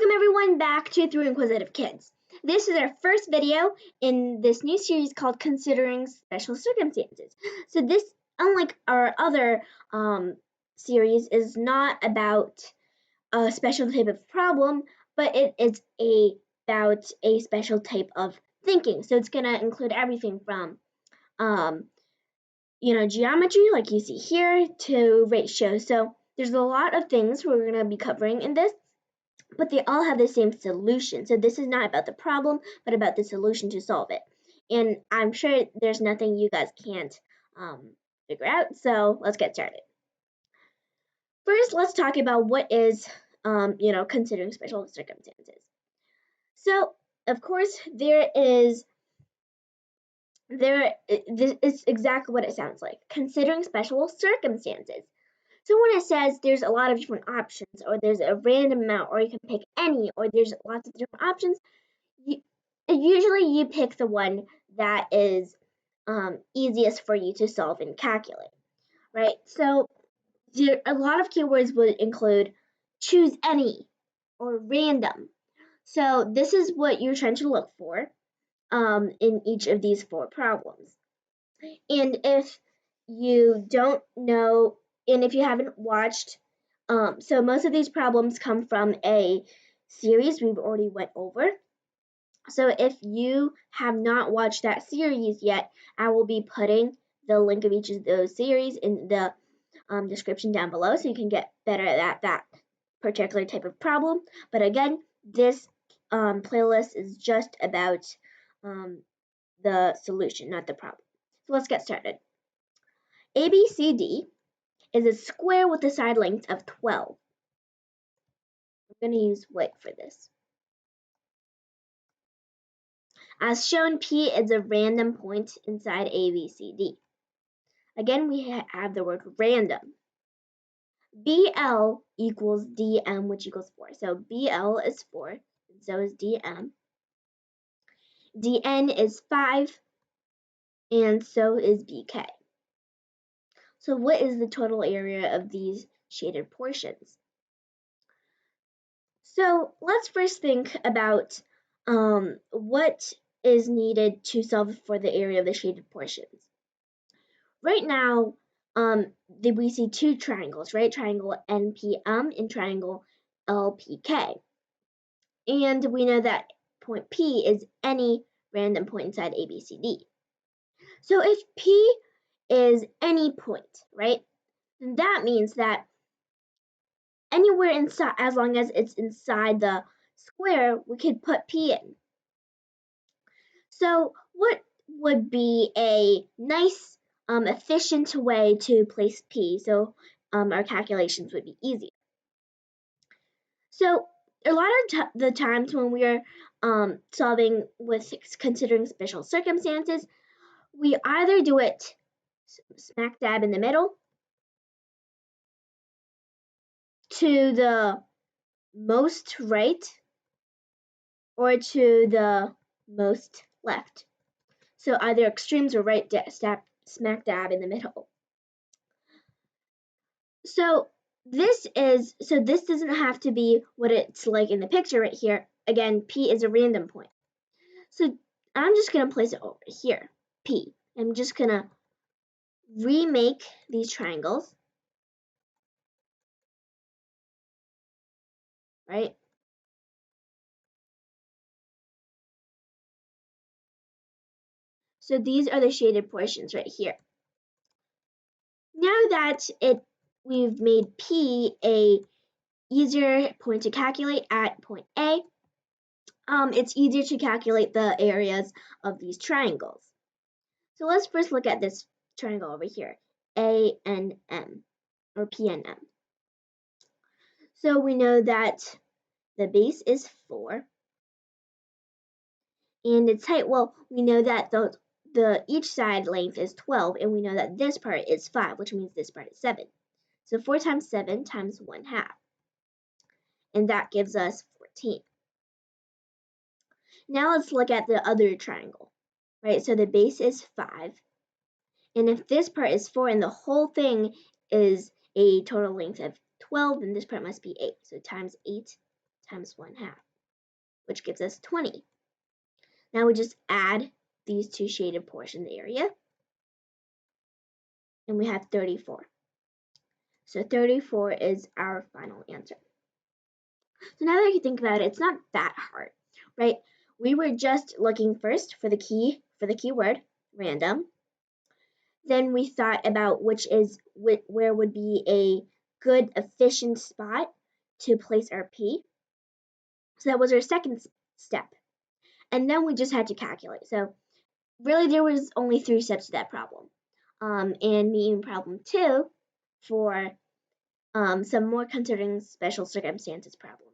Welcome everyone back to Through Inquisitive Kids. This is our first video in this new series called Considering Special Circumstances. So this, unlike our other series, is not about a special type of problem, but it is about a special type of thinking. So it's going to include everything from geometry, like you see here, to ratios. So there's a lot of things we're going to be covering in this, but they all have the same solution. So this is not about the problem, but about the solution to solve it. And I'm sure there's nothing you guys can't figure out, so let's get started. First, let's talk about what is, considering special circumstances. So, of course, this is exactly what it sounds like, considering special circumstances. So when it says there's a lot of different options, or there's a random amount, or you can pick any, or there's lots of different options, usually you pick the one that is easiest for you to solve and calculate, right? So a lot of keywords would include choose any or random. So this is what you're trying to look for in each of these four problems. And if you don't know, and if you haven't watched, so most of these problems come from a series we've already went over. So if you have not watched that series yet, I will be putting the link of each of those series in the description down below, so you can get better at that particular type of problem. But again, this playlist is just about the solution, not the problem. So let's get started. ABCD is a square with a side length of 12. I'm going to use white for this. As shown, P is a random point inside ABCD. Again, we have the word random. BL equals DM, which equals 4. So BL is 4, and so is DM. DN is 5, and so is BK. So what is the total area of these shaded portions? So let's first think about what is needed to solve for the area of the shaded portions. Right now, we see two triangles, right? Triangle NPM and triangle LPK. And we know that point P is any random point inside ABCD. So if P is any point, right, then that means that anywhere inside, as long as it's inside the square, we could put P in. So what would be a nice, efficient way to place P so our calculations would be easier? So a lot of the times when we're solving with considering special circumstances, we either do it smack dab in the middle, to the most right, or to the most left. So either extremes or right smack dab in the middle. So this doesn't have to be what it's like in the picture right here. Again, P is a random point. So I'm just going to place it over here, P. I'm just going to remake these triangles, right? So these are the shaded portions right here. Now that we've made P a easier point to calculate at point A, it's easier to calculate the areas of these triangles. So let's first look at this triangle over here, ANM, or PNM. So we know that the base is 4, and its height, well, we know that each side length is 12, and we know that this part is 5, which means this part is 7. So 4 times 7 times 1/2, and that gives us 14. Now let's look at the other triangle, right? So the base is 5, and if this part is 4 and the whole thing is a total length of 12, then this part must be 8. So times 8 times 1/2, which gives us 20. Now we just add these two shaded portions area, and we have 34. So 34 is our final answer. So now that you think about it, it's not that hard, right? We were just looking first for the keyword, random. Then we thought about where would be a good, efficient spot to place our P. So that was our second step. And then we just had to calculate. So really there was only 3 steps to that problem. And in problem 2 for some more considering special circumstances problem.